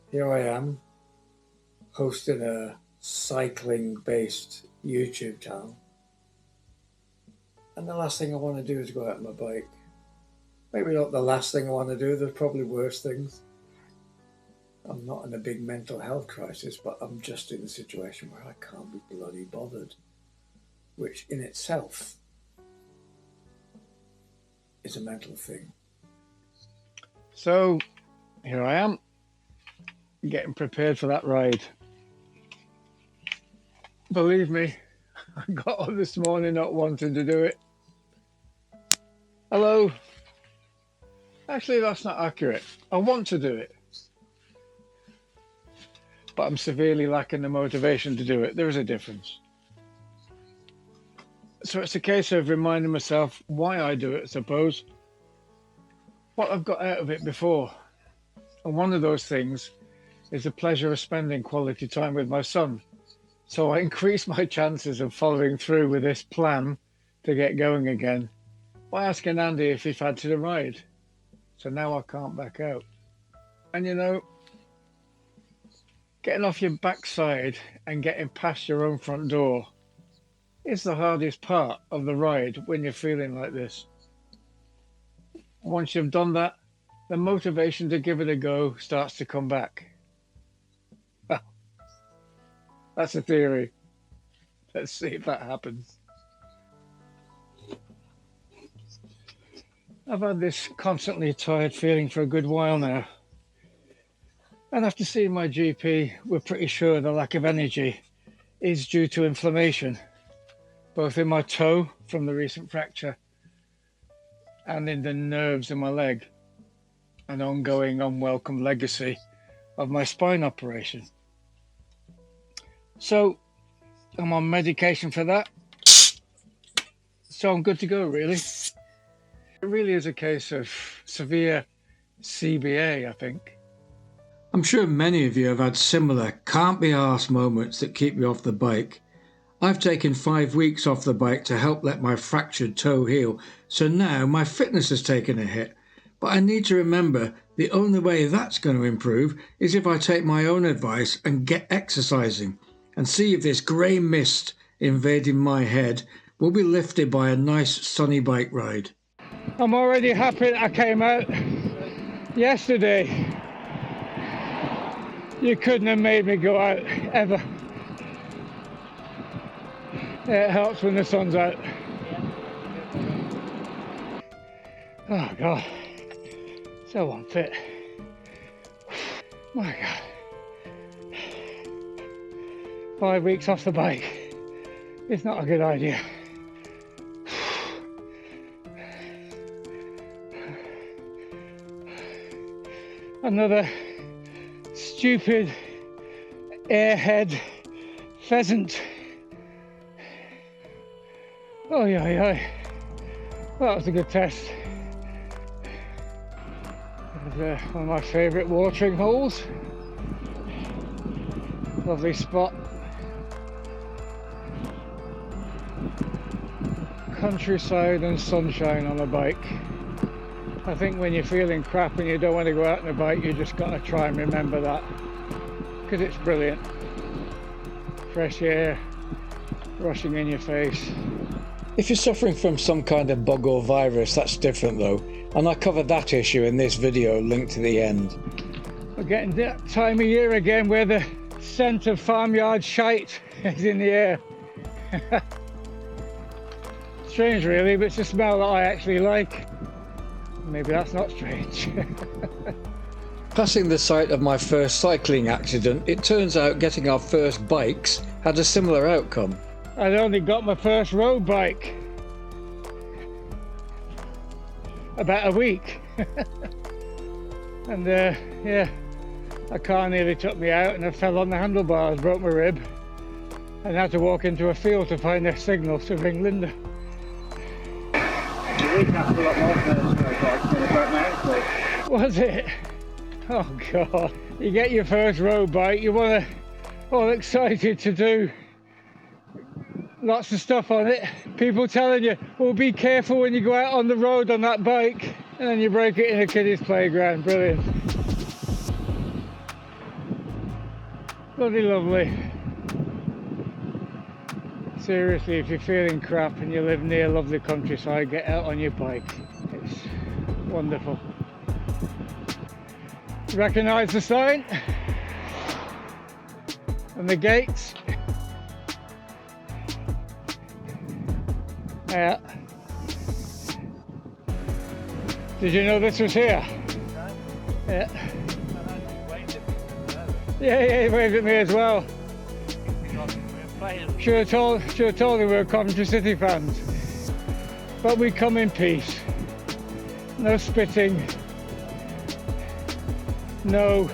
Here I am, hosting a cycling-based YouTube channel. And the last thing I want to do is go out on my bike. Maybe not the last thing I want to do, there's probably worse things. I'm not in a big mental health crisis, but I'm just in a situation where I can't be bloody bothered, which in itself is a mental thing. So here I am, getting prepared for that ride. Believe me, I got up this morning not wanting to do it. Hello. Actually, that's not accurate. I want to do it, but I'm severely lacking the motivation to do it. There is a difference. So it's a case of reminding myself why I do it, I suppose, what I've got out of it before. And one of those things is the pleasure of spending quality time with my son. So I increase my chances of following through with this plan to get going again by asking Andy if he fancies a ride. So now I can't back out. And you know, getting off your backside and getting past your own front door is the hardest part of the ride when you're feeling like this. Once you've done that, the motivation to give it a go starts to come back. Well, that's a theory. Let's see if that happens. I've had this constantly tired feeling for a good while now. And after seeing my GP, we're pretty sure the lack of energy is due to inflammation, both in my toe from the recent fracture and in the nerves in my leg, an ongoing unwelcome legacy of my spine operation. So I'm on medication for that. So I'm good to go, really. It really is a case of severe CBA, I think. I'm sure many of you have had similar can't be arsed moments that keep you off the bike. I've taken 5 weeks off the bike to help let my fractured toe heal, so now my fitness has taken a hit. But I need to remember the only way that's going to improve is if I take my own advice and get exercising and see if this grey mist invading my head will be lifted by a nice sunny bike ride. I'm already happy that I came out yesterday. You couldn't have made me go out, ever. It helps when the sun's out. Oh God, so unfit. My God. 5 weeks off the bike. It's not a good idea. Another stupid airhead pheasant. Oh yeah. Well, that was a good test. It was one of my favourite watering holes. Lovely spot. Countryside and sunshine on a bike. I think when you're feeling crap and you don't want to go out on a bike, you just got to try and remember that, because it's brilliant. Fresh air rushing in your face. If you're suffering from some kind of bug or virus, that's different though, and I covered that issue in this video linked to the end. We're getting that time of year again where the scent of farmyard shite is in the air. Strange really, but it's a smell that I actually like. Maybe that's not strange. Passing the site of my first cycling accident, it turns out getting our first bikes had a similar outcome. I'd only got my first road bike about a week. And yeah, a car nearly took me out and I fell on the handlebars, broke my rib, and had to walk into a field to find a signal to ring Linda. Was it? Oh God. You get your first road bike, you want to all excited to do lots of stuff on it. People telling you, well, be careful when you go out on the road on that bike, and then you break it in a kiddie's playground. Brilliant. Bloody lovely. Seriously, if you're feeling crap and you live near lovely countryside, get out on your bike. It's wonderful. Recognise the sign and the gates. Yeah. Did you know this was here? Yeah. Yeah, he waved at me as well. Should have told him we were Coventry City fans. But we come in peace. No spitting. No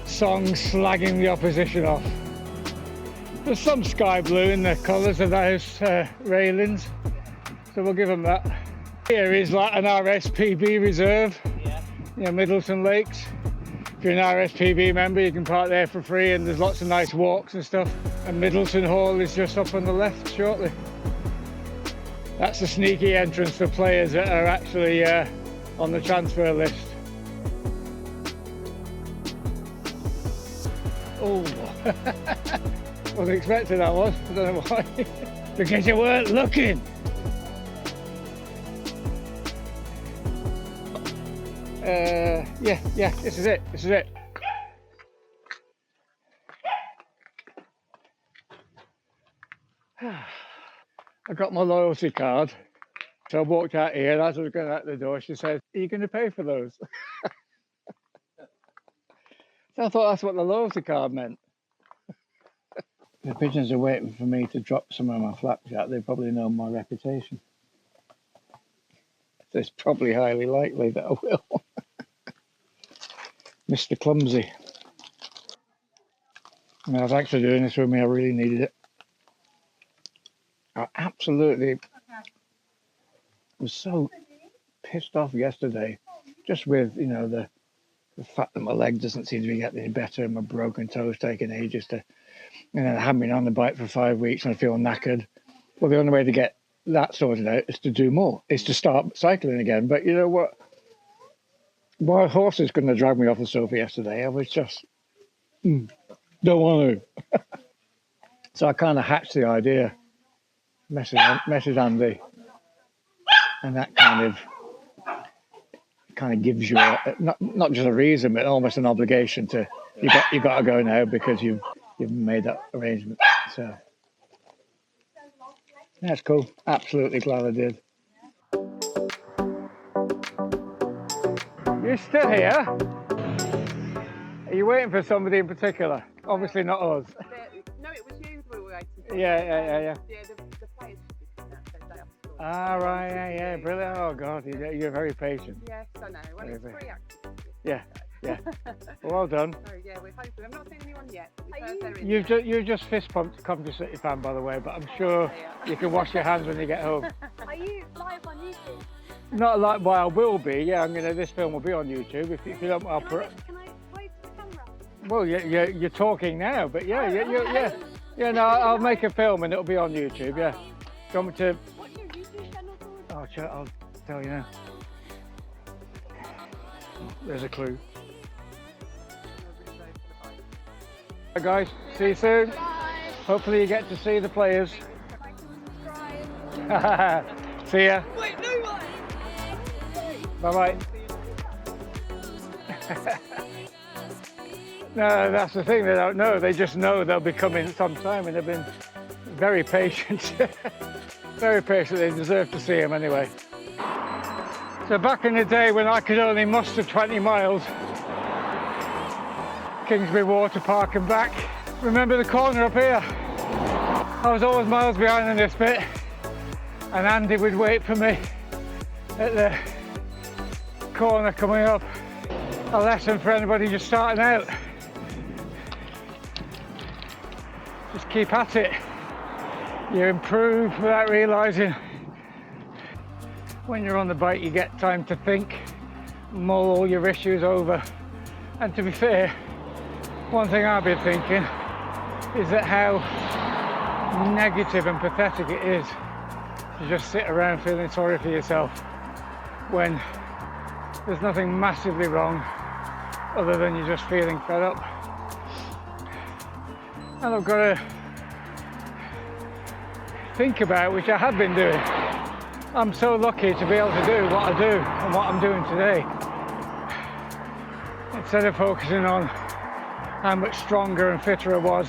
songs slagging the opposition off. There's some sky blue in the colours of those railings, so we'll give them that. Here is like an RSPB reserve, yeah, Middleton Lakes. If you're an RSPB member, you can park there for free, and there's lots of nice walks and stuff. And Middleton Hall is just up on the left shortly. That's the sneaky entrance for players that are actually on the transfer list. Oh, wasn't expecting that one. I don't know why. Because you weren't looking. Yeah, this is it. I got my loyalty card, so I walked out here. As I was going out the door, she said, "Are you going to pay for those?" So I thought that's what the loyalty card meant. The pigeons are waiting for me to drop some of my flapjack. They probably know my reputation. So it's probably highly likely that I will. Mr. Clumsy. Now, thanks for doing this with me. I really needed it. I absolutely was so pissed off yesterday, just with, you know, the fact that my leg doesn't seem to be getting any better and my broken toes taking ages to, and then I haven't been on the bike for 5 weeks and I feel knackered. Well, the only way to get that sorted out is to do more, is to start cycling again. But you know what? My horses couldn't have dragged me off the sofa yesterday. I was just, don't want to. So I kind of hatched the idea, message Andy, and that kind of gives you not just a reason, but almost an obligation to you got to go now because you've made that arrangement. So that's cool. Absolutely glad I did. You're still here? Are you waiting for somebody in particular? Obviously not us. No, it was you we were waiting for. Yeah. Yeah, the players should be coming out, so they have to sort. Ah, right, yeah, brilliant. Oh, God, you're very patient. Yes, I know. Well, it's free activity. Yeah. Well done. So, yeah, we're hoping. I've not seen anyone yet. You've just fist pumped a Coventry City fan, by the way, but I'm sure you can wash your hands when you get home. Are you live on YouTube? Not like, well, I will be. Yeah, this film will be on YouTube. If you don't, I'll put. Can I wave to the camera? Well, you're talking now, but yeah. No, I'll make a film and it'll be on YouTube. Yeah. Do you want me to? What's your YouTube channel called? Oh, I'll tell you now. There's a clue. Hi guys, see you soon. Bye. Hopefully you get to see the players. Like and subscribe. See ya. Wait, no way. Bye-bye. No, that's the thing, they don't know. They just know they'll be coming sometime, and they've been very patient. Very patient. They deserve to see them anyway. So back in the day when I could only muster 20 miles, Kingsbury Water Park and back. Remember the corner up here? I was always miles behind in this bit, and Andy would wait for me at the corner coming up. A lesson for anybody just starting out. Just keep at it. You improve without realising. When you're on the bike, you get time to think, mull all your issues over. And to be fair, one thing I've been thinking is that how negative and pathetic it is to just sit around feeling sorry for yourself when there's nothing massively wrong other than you're just feeling fed up. And I've got to think about, which I have been doing. I'm so lucky to be able to do what I do and what I'm doing today. Instead of focusing on how much stronger and fitter I was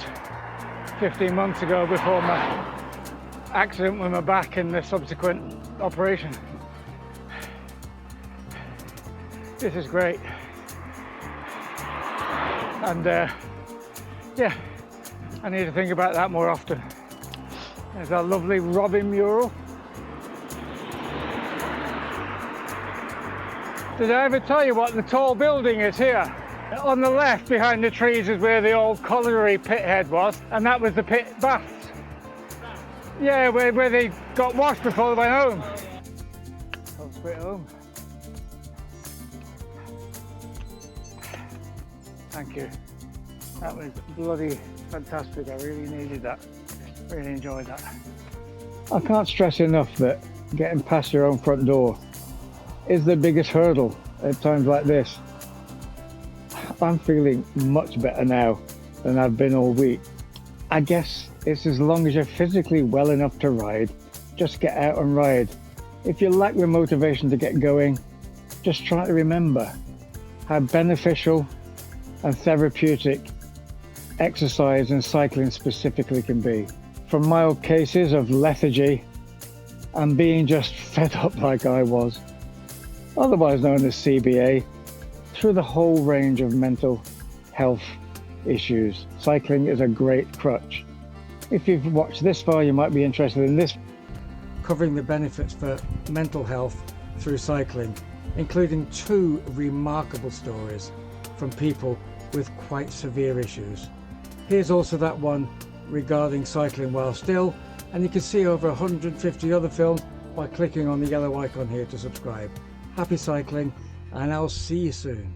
15 months ago before my accident with my back and the subsequent operation. This is great. And yeah, I need to think about that more often. There's a lovely Robin mural. Did I ever tell you what the tall building is here? On the left behind the trees is where the old colliery pit head was, and that was the pit baths. Yeah, where they got washed before they went home. Home sweet home. Thank you. That was bloody fantastic. I really needed that. Really enjoyed that. I can't stress enough that getting past your own front door is the biggest hurdle at times like this. I'm feeling much better now than I've been all week. I guess it's as long as you're physically well enough to ride, just get out and ride. If you lack the motivation to get going, just try to remember how beneficial and therapeutic exercise and cycling specifically can be. From mild cases of lethargy and being just fed up like I was, otherwise known as CBA, through the whole range of mental health issues. Cycling is a great crutch. If you've watched this far, you might be interested in this, covering the benefits for mental health through cycling, including 2 remarkable stories from people with quite severe issues. Here's also that one regarding cycling while still, and you can see over 150 other films by clicking on the yellow icon here to subscribe. Happy cycling, and I'll see you soon.